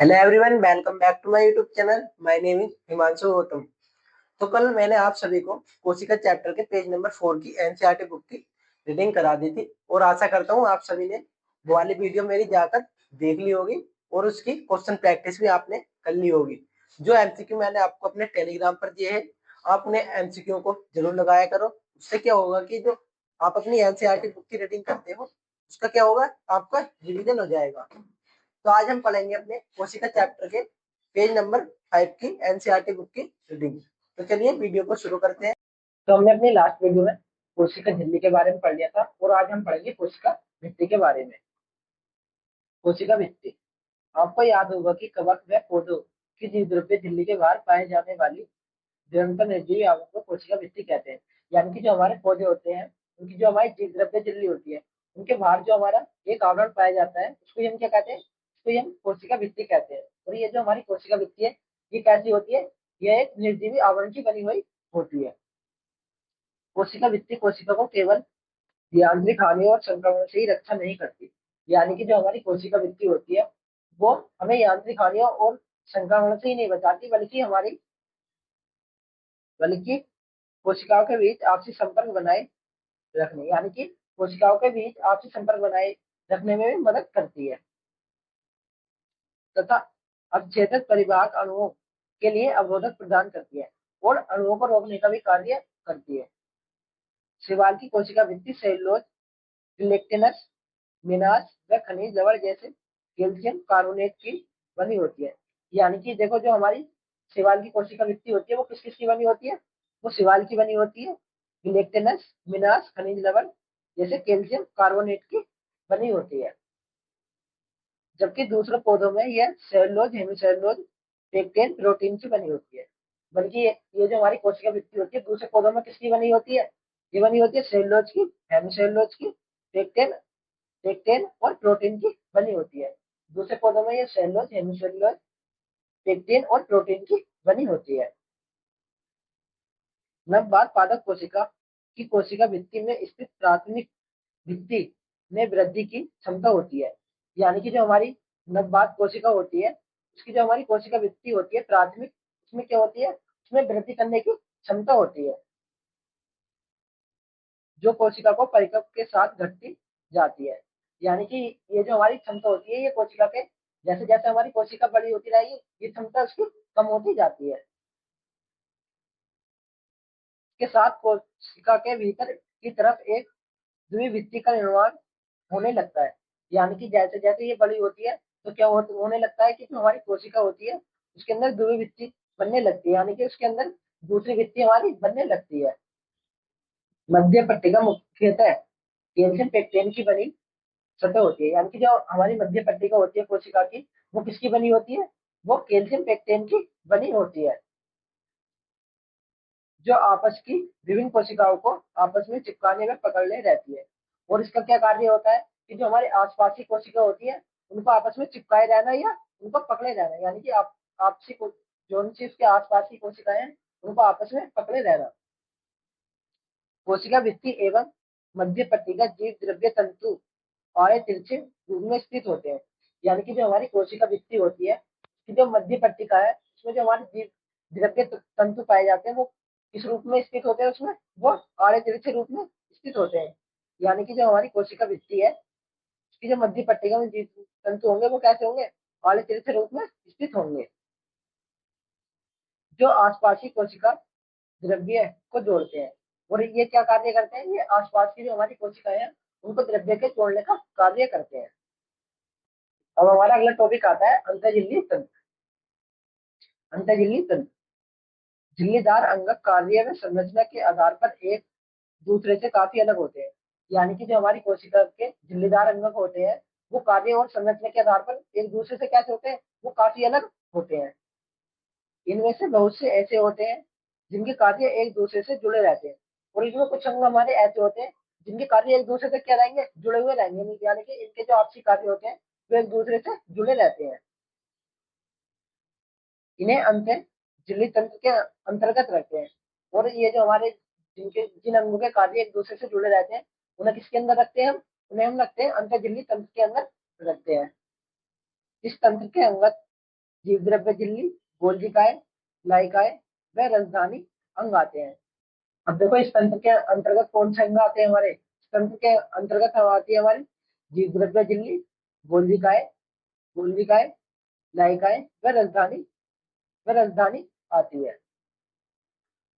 Hello everyone, welcome back to my YouTube channel. My name is Himanshu Gautam. तो कल मैंने आप सभी को कोशिका चैप्टर के पेज नंबर 4 की एनसीईआरटी बुक की रीडिंग करा दी थी और आशा करता हूँ आप सभी ने वो वाली वीडियो मेरी जाकर देख ली होगी और उसकी क्वेश्चन प्रैक्टिस भी आपने कर ली होगी। जो एमसीक्यू मैंने आपको अपने टेलीग्राम पर दिए हैं, आप उन्हें एमसीक्यू को जरूर लगाया करो। उससे क्या होगा कि जो आप अपनी एनसीईआरटी बुक की रीडिंग करते हो उसका क्या होगा, आपका रिविजन हो जाएगा। तो आज हम पढ़ेंगे अपने कोशिका चैप्टर के पेज नंबर 5 की एनसीईआरटी बुक की रीडिंग। तो चलिए वीडियो को शुरू करते हैं। तो हमने अपनी लास्ट वीडियो में कोशिका झिल्ली के बारे में पढ़ लिया था और आज हम पढ़ेंगे कोशिका भित्ति के बारे में। कोशिका भित्ति, आपको याद होगा कि कवक व पौधों की जीव द्रव्य झिल्ली के बाहर पाए जाने वाली निरंतर निर्जीव आवरण को कोशिका भित्ति कहते हैं। यानी कि जो हमारे पौधे होते हैं उनकी जो हमारी जीव द्रव्य झिल्ली होती है, उनके बाहर जो हमारा एक आवरण पाया जाता है उसको हम क्या कहते हैं, उसको हम कोशिका भित्ति कहते हैं। और ये जो हमारी कोशिका भित्ति है ये कैसी होती है, यह एक निर्जीवी आवरण की बनी हुई होती है। कोशिका भित्ति कोशिका को केवल यांत्रिक हानि और संक्रमण से ही रक्षा नहीं करती। यानी कि जो हमारी कोशिका भित्ति होती है वो हमें यांत्रिक हानियों और संक्रमण से ही नहीं बचाती, बल्कि कोशिकाओं के बीच आपसी संपर्क बनाए रखने, यानी कि कोशिकाओं के बीच आपसी संपर्क बनाए रखने में भी मदद करती है तथा अवच्छेदक परिवाहक अणुओं के लिए अवरोधक प्रदान करती है और अणुओं को रोकने का भी कार्य करती है। शैवाल की कोशिका भित्ति सेलुलोज, इलेक्टिनस, मिनास व खनिज लवण जैसे कैल्शियम कार्बोनेट की बनी होती है। यानी कि देखो, जो हमारी शैवाल की कोशिका भित्ति होती है वो किस किस की बनी होती है, वो शैवाल की बनी होती है, इलेक्टिनस, मिनास, खनिज लवण जैसे कैल्शियम कार्बोनेट की बनी होती है। जबकि दूसरे पौधों में यह सेलुलोज, हेमिसेलुलोज, पेक्टिन, प्रोटीन की बनी होती है। बल्कि ये जो हमारी कोशिका भित्ति होती है दूसरे पौधों में किसकी बनी होती है, ये बनी होती है सेलुलोज की, हेमिसेलुलोज की, पेक्टिन पेक्टिन और प्रोटीन की बनी होती है। दूसरे पौधों में ये सेलुलोज, हेमिसेलुलोज, पेक्टिन और प्रोटीन की बनी होती है। नवजात पादप कोशिका की कोशिका भित्ति में स्थित प्राथमिक भित्ति में वृद्धि की क्षमता होती है। यानी कि जो हमारी नवजात कोशिका होती है उसकी जो हमारी कोशिका भित्ति होती है प्राथमिक, उसमें क्या होती है, उसमें वृद्धि करने की क्षमता होती है जो कोशिका को परिपक्व के साथ घटती जाती है। यानी कि ये जो हमारी क्षमता होती है ये कोशिका के जैसे जैसे हमारी कोशिका बड़ी होती रहेगी ये क्षमता उसकी कम होती जाती है। के साथ कोशिका के भीतर की तरफ एक द्विभित्ति का निर्माण होने लगता है। यानी कि जैसे जैसे ये बड़ी होती है तो क्या होने लगता है कि जो हमारी कोशिका होती है उसके अंदर द्विभित्ति बनने लगती है, यानी कि उसके अंदर दूसरी भित्ति हमारी बनने लगती है। मध्य पट्टिका मुख्यतः कैल्शियम पेक्टेन की बनी सतह होती है। यानी कि जो हमारी मध्य पट्टिका होती है कोशिका की वो किसकी बनी होती है, वो कैल्शियम पेक्टेन की बनी होती है जो आपस की विभिन्न कोशिकाओं को आपस में चिपकाने में पकड़ने रहती है। और इसका क्या कार्य होता है कि जो हमारे आसपास की कोशिका होती है उनको आपस में चिपकाए रहना या उनको पकड़े रहना, यानी कि आप आपसी जो सी उसके आसपास की कोशिकाएं हैं उनको आपस में पकड़े रहना। कोशिका भित्ति एवं मध्य पट्टिका जीव द्रव्य तंतु और तिरछे रूप में स्थित होते हैं। यानी कि जो हमारी कोशिका भित्ति होती है कि जो मध्य पट्टिका है उसमें जो हमारे जीव द्रव्य तंतु पाए जाते हैं वो किस रूप में स्थित होते हैं, उसमें वो आड़े तिरछे रूप में स्थित होते हैं। यानी कि जो हमारी कोशिका भित्ति है उसकी जो मध्य पट्टिका में जीव तंतु होंगे वो कैसे होंगे, आड़े तिरछे रूप में स्थित होंगे जो आसपास की कोशिका द्रव्य को जोड़ते हैं। और ये क्या कार्य करते हैं, ये आसपास की जो हमारी कोशिकाएं हैं उनको द्रव्य के जोड़ने का कार्य करते हैं। अब हमारा अगला टॉपिक आता है अंतर्झिल्ली तंत्र। अंतर्झिल्ली तंत्र झिल्लीदार अंगक कार्य व संरचना के आधार पर एक दूसरे से काफी अलग होते हैं। यानी कि जो हमारी कोशिका के झिल्लीदार अंगक होते हैं वो कार्य और संरचना के आधार पर एक दूसरे से कैसे होते हैं, वो काफी अलग होते हैं। इनमें से बहुत से ऐसे होते हैं जिनके कार्य एक दूसरे से जुड़े रहते हैं और इनमें कुछ अंग हमारे ऐसे होते हैं जिनके कार्य एक दूसरे से क्या रहेंगे, जुड़े हुए रहेंगे, यानी कि इनके जो आपसी कार्य होते हैं वो एक दूसरे से जुड़े रहते हैं। इन्हें अंत झिल्ली तंत्र के अंतर्गत रखते हैं। और ये जो हमारे जिनके जिन अंगों के कार्य एक दूसरे से जुड़े रहते हैं उन्हें किसके अंदर रखते हैं, हम उन्हें हम रखते हैं अंतर्झिल्ली तंत्र के अंदर रखते हैं। इस तंत्र के अंगत जीव द्रव्य झिल्ली, गोल्जिकाएं, लाइकाएं व राजधानी अंग आते हैं। अब देखो इस तंत्र के अंतर्गत कौन से अंग आते हैं हमारे, इस तंत्र के अंतर्गत हम आती है हमारी जीव द्रव्य झिल्ली, गोल्जिकाएं, गोल्जिकाएं, लाइकाएं व राजधानी आती है।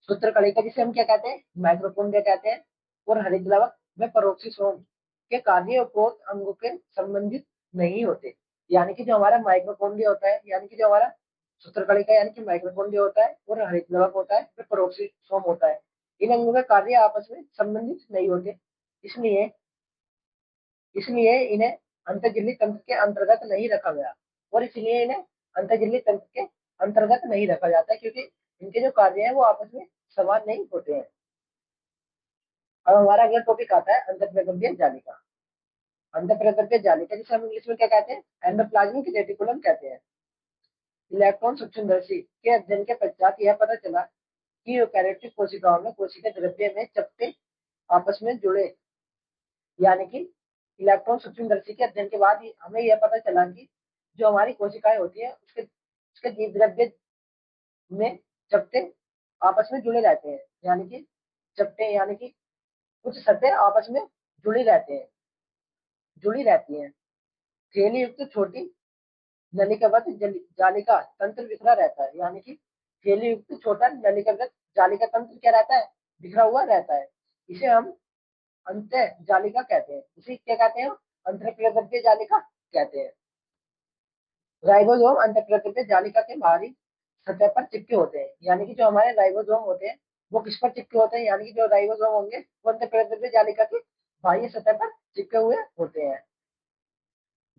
सूत्रकलिका जिसे हम क्या कहते हैं, माइक्रोपोडिया कहते हैं। और हरित लवक व परोक्सीसोम के कार्य और पोत अंगों के संबंधित नहीं होते। यानी कि जो हमारा माइक्रोपोडिया होता है, यानी कि जो हमारा सूत्रकलिका यानी कि माइक्रोपोडिया होता है, और हरित लवक होता है, व परोक्सीसोम होता है, इन अंगों के कार्य आपस में संबंधित नहीं होते। इसलिए इसलिए इन्हें अंतर्झिल्ली तंत्र के अंतर्गत नहीं रखा गया, और इसलिए इन्हें अंतर्झिल्ली तंत्र के अंतर्गत नहीं रखा जाता, क्योंकि इनके जो कार्य है वो आपस में समान नहीं होते हैं। अब हमारा अगला टॉपिक आता है अंतःप्रेतव्य जालिका। अंतःप्रेतव्य जालिका जिसे हम इंग्लिश में क्या कहते हैं, एंडोप्लाज्मिक रेटिकुलम कहते हैं। इलेक्ट्रॉन सूक्ष्मदर्शी के अध्ययन के पश्चात यह पता चला कि यूकैरियोटिक कोशिकाओं में कोशिका द्रव्य में चपटे आपस में जुड़े। यानी कि इलेक्ट्रॉन सूक्ष्मदर्शी के अध्ययन के बाद हमें यह पता चला कि जो हमारी कोशिकाएं होती है उसके जीव द्रव्य में चपटे आपस में जुड़े रहते हैं। यानी कि चपटे यानी कि कुछ सतह आपस में जुड़ी रहते हैं, जुड़ी रहती हैं। थैली युक्त छोटी नलिकाबद्ध जालिका तंत्र बिखरा रहता है। यानी कि थैली युक्त छोटा नलिकाबद्ध जालिका तंत्र क्या रहता है, बिखरा हुआ रहता है। इसे हम अंत जालिका कहते हैं। इसे क्या कहते हैं, अंतःप्रेतव्य जालिका कहते हैं। राइबोसोम अंतःप्रेतव्य जालिका के बाहरी सतह पर चिपके होते हैं। यानी कि जो हमारे राइबोसोम होते हैं वो किस पर चिपके होते हैं, यानी कि जो राइबोसोम होंगे वो अंतःप्रेतव्य जालिका की बाह्य सतह पर चिपके हुए होते हैं।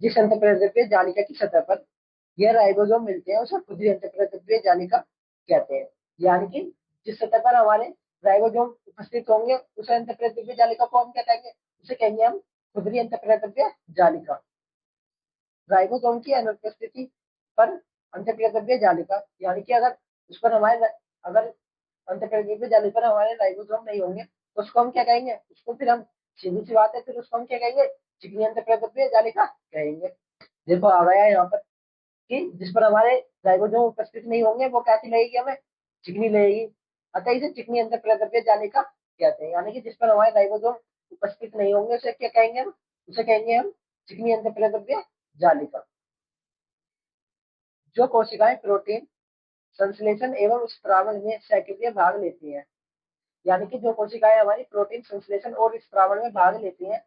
जिस अंतःप्रेतव्य जालिका की सतह पर यह राइबोसोम मिलते हैं उसे खुद ही अंतःप्रेतव्य जालिका कहते हैं। यानी कि जिस सतह पर हमारे राइबोसोम उपस्थित होंगे उस अंतःप्रेतव्य जालिका को हम क्या कहेंगे, उसे कहेंगे हम खुदरी अंतःप्रेतव्य जालिका। राइबोसोम की अनुपस्थिति पर अंतःप्रेतव्य जालिका, यानी कि अगर उस पर हमारे अगर अंतःप्रेतव्य जालिका पर हमारे राइबोसोम नहीं होंगे तो उसको हम क्या कहेंगे, उसको फिर हम सीधी सी बात है, फिर उसको हम क्या कहेंगे, चिकनी अंतःप्रेतव्य जालिका कहेंगे। देखो आ गया यहाँ पर कि जिस पर हमारे राइबोसोम उपस्थित नहीं होंगे वो कैसी लगेगी, हमें चिकनी लगेगी। अतः इसे चिकनी अंतःप्रेतव्य जालिका कहते हैं। यानी कि जिस पर हमारे राइबोसोम उपस्थित नहीं होंगे उसे क्या कहेंगे हम, उसे कहेंगे हम चिकनी अंतःप्रेतव्य जालिका। जो कोशिकाएं प्रोटीन संश्लेषण एवं स्त्रावण में सक्रिय भाग लेती हैं। यानी कि जो कोशिकाएं हमारी प्रोटीन संश्लेषण और स्त्रावण में भाग लेती हैं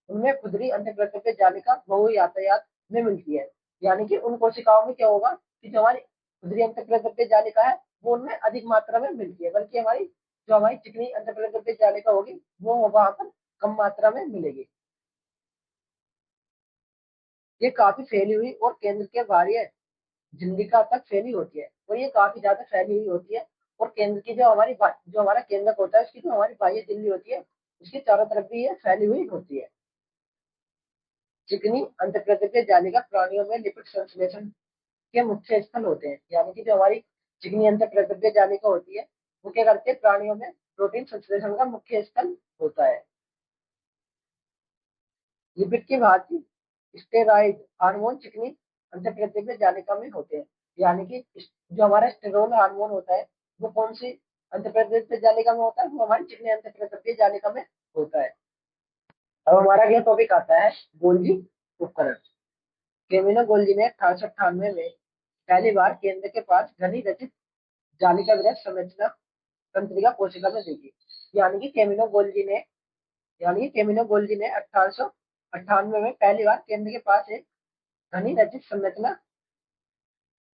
उनमें खुदरी अंतःप्रेतव्य जालिका बहु यातायात में मिलती है। यानी कि उन कोशिकाओं में क्या होगा कि जो हमारी खुदरी अंतःप्रेतव्य जालिका है वो उनमें अधिक मात्रा में मिलती है, बल्कि हमारी चिकनी अंतःप्रेतव्य जालिका होगी वो वहां पर कम मात्रा में मिलेगी। ये काफी फैली हुई और केंद्र के बाहरी झिल्लिका तक फैली होती है, और ये काफी ज्यादा फैली हुई होती है। और केंद्र की जो हमारा केंद्रक होता है उसकी जो हमारी बाह्य झिल्ली होती है उसकी चारों तरफ भी ये फैली हुई होती है। चिकनी अंतःप्रेतव्य जालिका प्राणियों में लिपिड संश्लेषण के मुख्य स्थल होते हैं। यानी कि जो हमारी चिकनी अंतःप्रेतव्य जालिका होती है वो क्या करती है, प्राणियों में प्रोटीन संश्लेषण का मुख्य स्थल होता है। लिपिड की भांति स्टेरॉइड हार्मोन चिकनी अंतःप्रेतव्य जालिका में होते हैं। यानी कि जो हमारा स्टेरोल हार्मोन होता है वो कौन सी अंतःप्रेतव्य जालिका में होता है, वो हमारी चिकनी अंतःप्रेतव्य जालिका में होता है। अब हमारा अगला टॉपिक आता है गोल्जी उपकरण। केमिनो गोल्जी ने 1898 में पहली बार केंद्र के पास घनी रचित जालिका ग्रह संरचना तंत्रिका कोशिका में देखी। यानी कि केमिनो गोल्जी ने 1898 में पहली बार केंद्र के पास एक घनी रचित संरचना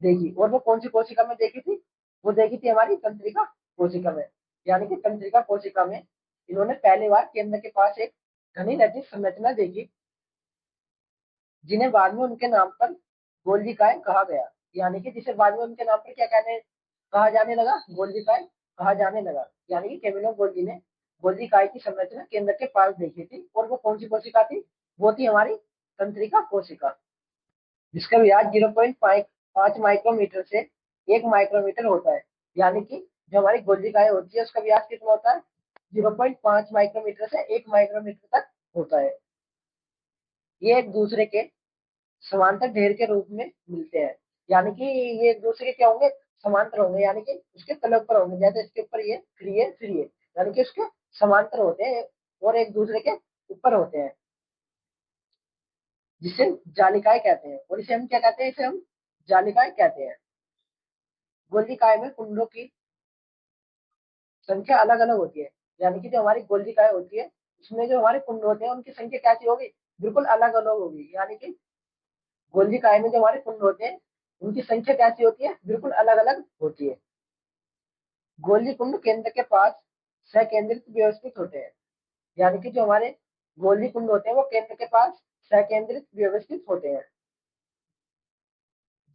देखी, और वो कौन सी कोशिका में देखी थी, वो देखी थी हमारी तंत्रिका कोशिका में। यानी कि तंत्रिका कोशिका में इन्होंने पहली बार केंद्र के पास एक घनी रचित संरचना देखी जिन्हें बाद में उनके नाम पर गोल्जिकाएं कहा गया। यानी कि जिसे बाद में उनके नाम पर क्या कहा जाने लगा, गोल्जिकाएं कहा जाने लगा। यानी कि केमिनो गोल्जी ने गोल्जिकाएं की संरचना केंद्र के पास देखी थी, और वो कौन सी कोशिका थी, वो थी हमारी तंत्रिका कोशिका, जिसका व्यास 0.5 माइक्रोमीटर से 1 माइक्रोमीटर होता है। यानी कि जो हमारी गोल्जिकाएं होती है उसका व्यास कितना होता है, 0.5 माइक्रोमीटर से 1 माइक्रोमीटर तक होता है। ये एक दूसरे के समांतर ढेर के रूप में मिलते हैं। यानी कि ये एक दूसरे के क्या होंगे, समांतर होंगे, यानी कि उसके तल पर होंगे। जैसे इसके ऊपर ये फ्री है, यानी कि उसके समांतर होते हैं और एक दूसरे के ऊपर होते हैं, जिसे जालिकाएं कहते हैं। और इसे हम क्या कहते हैं, इसे हम जालिकाएं कहते हैं। गोलिकाएं में कुंडों की संख्या अलग अलग होती है, यानी कि जो हमारी गोलिकाएं होती है उसमें जो हमारे कुंड होते हैं उनकी संख्या कैसी होगी, बिल्कुल अलग अलग होगी। यानी कि गोलिकाएं में जो हमारे कुंड होते हैं उनकी संख्या कैसी होती है, बिल्कुल अलग अलग होती है। गोली कुंड केंद्र के पास सकेंद्रित व्यवस्थित होते हैं, यानी कि जो हमारे गोली कुंड होते हैं वो केंद्र के पास सकेंद्रित व्यवस्थित होते हैं।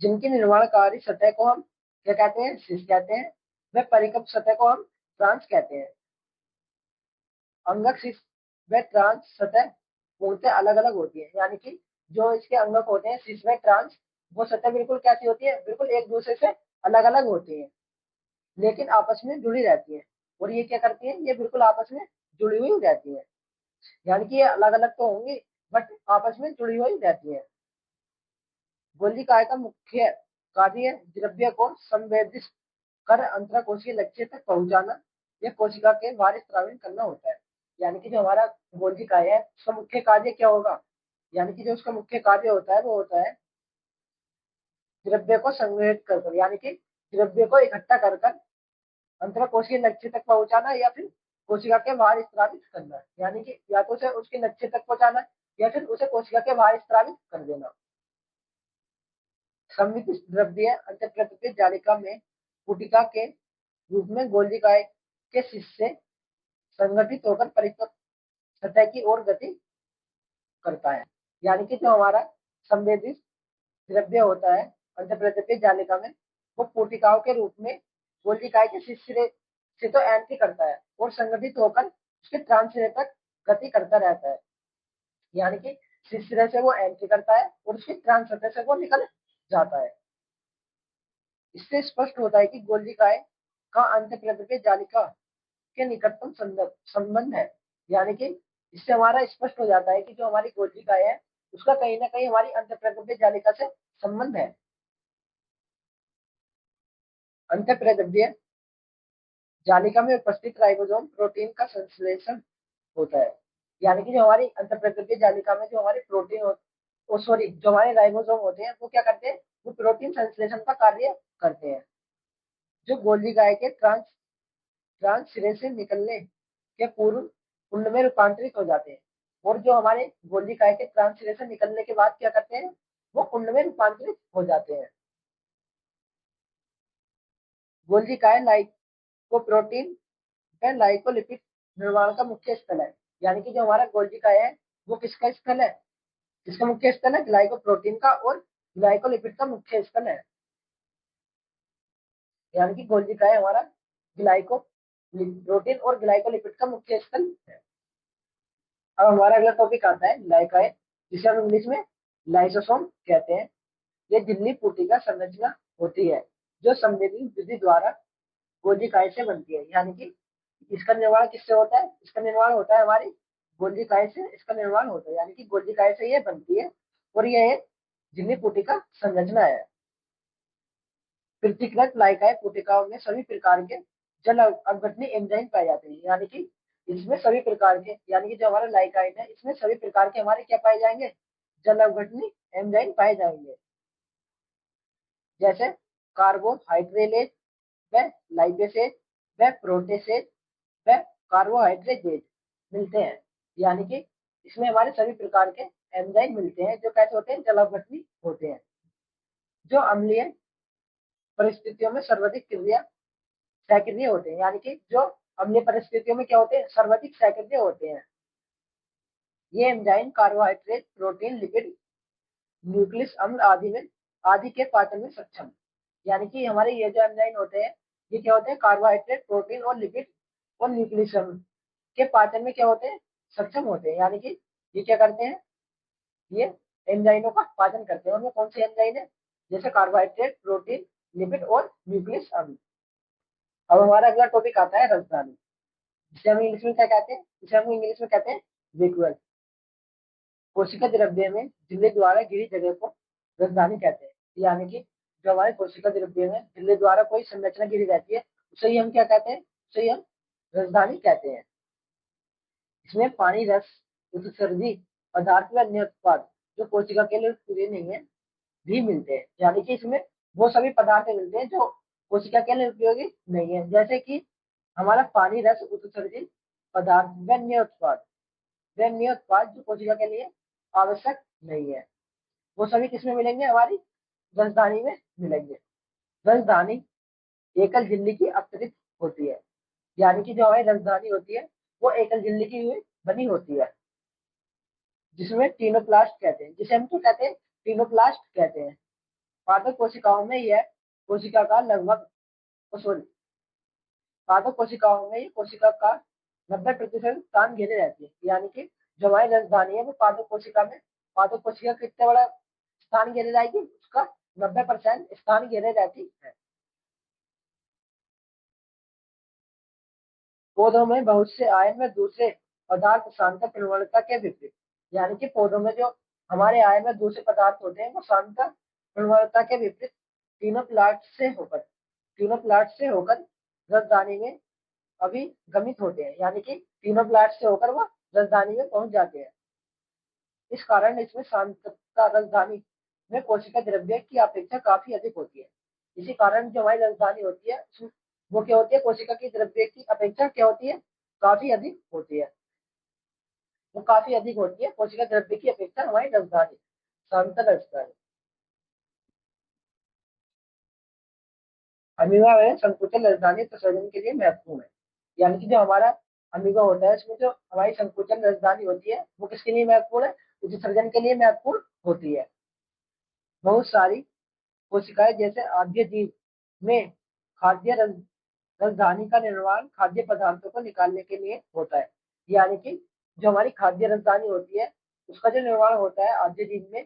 जिनकी निर्माणकारी सतह को हम क्या कहते हैं, शीर्ष कहते हैं। वह परिकप सतह को हम ट्रांस कहते हैं। अंगक शीर्ष व ट्रांस सतह पूर्णतः अलग अलग होती है, यानी कि जो इसके अंगक होते हैं शीर्ष व ट्रांस, वो सतह बिल्कुल कैसी होती है, बिल्कुल एक दूसरे से अलग अलग होती है, लेकिन आपस में जुड़ी रहती है। और ये क्या करती है, ये बिल्कुल आपस में जुड़ी हुई रहती है, यानी कि ये अलग अलग तो होंगी बट आपस में जुड़ी हुई रहती है। गोलिकाय का मुख्य कार्य द्रव्य को संवेदित कर अंतराकोशीय लक्ष्य तक पहुंचाना या कोशिका के बाहर स्रावित करना होता है। यानी कि जो हमारा गोलिकाय है उसका मुख्य कार्य क्या होगा, यानी कि जो उसका मुख्य कार्य होता है वो होता है द्रव्य को संग्रहित कर, यानी कि द्रव्य को इकट्ठा कर अंतराकोशीय लक्ष्य तक पहुंचाना या फिर कोशिका के बाहर स्रावित करना, यानी कि या तो उसे उसके लक्ष्य तक पहुंचाना या फिर उसे कोशिका के बाहर स्रावित कर देना। संवित द्रव्य अंतःप्रकृत जालिका में पुटिका के रूप में गोलिकाय के शीर्ष से संगठित होकर परिपक्व सतह की ओर गति करता है। यानी कि जो हमारा संवेदित द्रव्य होता है अंतःप्रकृत जालिका में, वो पुटिकाओं के रूप में गोलिकाय के शीर्ष से तो एंट्री करता है और संगठित होकर उसके ट्रांसलेटर तक गति करता रहता है। यानी कि शीर्ष से वो एंट्री करता है और उसके ट्रांसलेटर से वो निकल जाता है। इससे स्पष्ट होता है कि गोलिकाय का अंतःप्रकृत जालिका के निकटतम संबंध है। यानी कि इससे हमारा स्पष्ट हो जाता है कि जो हमारी गोलिकाय है उसका कहीं ना कहीं हमारी अंतःप्रकृत जालिका से संबंध है। अंतःप्रकृत जालिका में उपस्थित राइबोसोम प्रोटीन का संश्लेषण होता है। यानी कि जो हमारी अंतःप्रकृत जालिका में जो हमारे प्रोटीन सॉरी जो हमारे राइबोसोम होते हैं वो क्या करते हैं, वो प्रोटीन संश्लेषण का कार्य करते हैं, जो गोलिकाय के ट्रांस सिरे से निकलने के पूर्व कुंड में रूपांतरित हो जाते हैं। और जो हमारे गोलिकाय के ट्रांस सिरे से निकलने के बाद क्या करते हैं, वो कुंड में रूपांतरित हो जाते हैं। गोलिकाय लाइकोप्रोटीन व लाइकोलिपिड निर्माण का मुख्य स्थल है। यानी कि जो हमारा गोलिकाय है वो किसका स्थल है, किसका मुख्य स्थल है, ग्लाइकोप्रोटीन का और ग्लाइकोलिपिड का मुख्य स्थल है। यानी कि गोलिकाय हमारा ग्लाइको प्रोटीन और ग्लाइकोलिपिड का मुख्य स्थल है। अब हमारा अगला टॉपिक आता है लाइकाए, जिसे हम इंग्लिश में लाइसोसोम कहते हैं। ये झिल्ली पूटी का संरचना होती है जो संवेदी विधि द्वारा गोलिकाय से बनती है। यानी कि इसका निर्माण किससे होता है, इसका निर्माण होता है हमारी गोलिकाय से, इसका निर्माण होता है, यानी कि गोलिकाय से ये बनती है और ये एक झिल्ली पूटी का संरचना है। पृथ्वीकृत लाइकाए पुटिकाओं में सभी प्रकार के जल अवघटनी एंजाइम पाए जाते हैं। यानी कि इसमें सभी प्रकार के, यानी कि जो हमारा लाइकाइन है इसमें सभी प्रकार के हमारे क्या पाए जाएंगे, जल अवघटनी एंजाइम पाए जाएंगे। जैसे कार्बोहाइड्रेलेज व लाइपेसेज व प्रोटेसेज व कार्बोहाइड्रेजेज मिलते हैं। यानी कि इसमें हमारे सभी प्रकार के एंजाइम मिलते हैं जो कैसे होते हैं, जल अवघटनी होते हैं, जो अम्लीय परिस्थितियों में सर्वाधिक क्रिया सक्रिय होते हैं। यानी कि जो अम्लीय परिस्थितियों में क्या होते हैं, सर्वाधिक सक्रिय होते हैं। ये enzyme carbohydrate protein lipid nucleus अम्ल आदि के पाचन में सक्षम। यानी कि हमारे ये जो एंजाइम होते हैं ये क्या होते हैं, कार्बोहाइड्रेट प्रोटीन और लिपिड और न्यूक्लियस अम्ल के पाचन में क्या होते हैं, सक्षम होते हैं। यानी कि ये क्या करते हैं, ये एंजाइमों का पाचन करते हैं। और वो कौन से एंजाइम है, जैसे कार्बोहाइड्रेट प्रोटीन लिपिड और न्यूक्लियस अम्ल। अब हमारा अगला टॉपिक आता है राजधानी, जिसे हम इंग्लिश में क्या कहते हैं, इसे हम इंग्लिश में कहते हैं विजुअल। कोशिका द्रव्य में झिल्ली द्वारा घिरी जगह को राजधानी कहते हैं। यानी कि जो हमारे कोशिका द्रव्य में झिल्ली द्वारा कोई संरचना गिरी रहती है उसे ही हम क्या कहते हैं, उसे ही हम राजधानी कहते हैं। इसमें पानी, रस, उत्सर्जी पदार्थ व अन्य उत्पाद जो कोशिका के लिए उपयोगी नहीं है भी मिलते हैं। यानी कि इसमें वो सभी पदार्थ मिलते हैं जो कोशिका के लिए उपयोगी नहीं है, जैसे कि हमारा पानी, रस, उत्सर्जी पदार्थ व अन्य उत्पाद, वे अन्य उत्पाद जो कोशिका के लिए आवश्यक नहीं है, वो सभी किसमें मिलेंगे, हमारी राजधानी में मिलेंगे। राजधानी एकल झिल्ली की अतिरिक्त होती है, यानी कि जो हमारी राजधानी होती है वो एकल झिल्ली की हुई बनी होती है, जिसमें टीनोप्लास्ट कहते हैं, जिसे हम तो कहते हैं टीनोप्लास्ट कहते हैं। पादप कोशिकाओं में यह कोशिका का लगभग, सॉरी, पादप कोशिकाओं में ये कोशिका का 90% स्थान घेरे रहती है। यानी कि जो हमारी राजधानी है वो पादप कोशिका में, पादप कोशिका कितने बड़ा स्थान घेरे रहेगी, उसका 90% स्थान घेरे रहती है। पौधों में बहुत से आयन में दूसरे पदार्थ सांतक प्रवणता के विपरीत, यानी कि पौधों में जो हमारे आयन में दूसरे पदार्थ होते हैं वो सांतक प्रवणता के विपरीत तीनों प्लाट से होकर राजधानी में अभिगमित होते हैं, यानी कि तीनों प्लाट से होकर वो राजधानी में पहुंच जाते हैं। इस कारण इसमें सांतकता राजधानी में कोशिका द्रव्य की अपेक्षा काफी अधिक होती है। इसी कारण जो हमारी राजधानी होती है वो क्या होती है, कोशिका की द्रव्य की अपेक्षा क्या होती है, काफी अधिक होती है। वो काफी अधिक होती है कोशिका द्रव्य की अपेक्षा हमारी राजधानी, सांतक राजधानी। अमीबा में संकुचन राजधानी प्रसरण के लिए महत्वपूर्ण है। यानी कि जो हमारा अमीबा होता है उसमें जो हमारी संकुचन राजधानी होती है वो किसके लिए महत्वपूर्ण है, उत्सर्जन के लिए महत्वपूर्ण होती है। बहुत सारी कोशिकाएं जैसे आद्य जीव में खाद्य राजधानी का निर्माण खाद्य पदार्थों को निकालने के लिए होता है। यानी कि जो हमारी खाद्य राजधानी होती है उसका जो निर्माण होता है आद्य जीव में,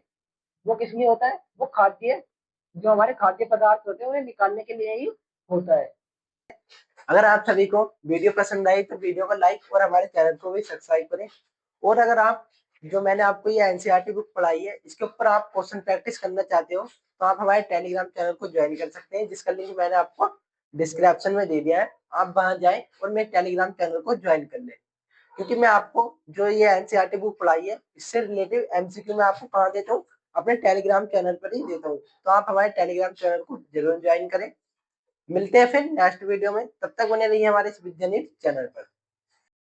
वो किस लिए होता है, वो खाद्य, जो हमारे खाद्य पदार्थ होते हैं उन्हें निकालने के लिए ही होता है। अगर आप सभी को वीडियो पसंद आई तो वीडियो को लाइक और हमारे चैनल को भी सब्सक्राइब करें। और अगर आप, जो मैंने आपको ये एनसीईआरटी बुक पढ़ाई है इसके ऊपर आप क्वेश्चन प्रैक्टिस करना चाहते हो तो आप हमारे टेलीग्राम चैनल को ज्वाइन कर सकते हैं, जिसका लिंक मैंने आपको डिस्क्रिप्शन में दे दिया है। आप वहां जाएं और मेरे टेलीग्राम चैनल को ज्वाइन कर लें, क्योंकि मैं आपको जो ये एनसीईआरटी बुक पढ़ाई है इससे रिलेटेड एमसीक्यू मैं आपको कहाँ देता हूँ, अपने टेलीग्राम चैनल पर ही देता हूँ। तो आप हमारे टेलीग्राम चैनल को जरूर ज्वाइन करें। मिलते हैं फिर नेक्स्ट वीडियो में, तब तक बने रहिए हमारे इस विद्या न्यूज चैनल पर।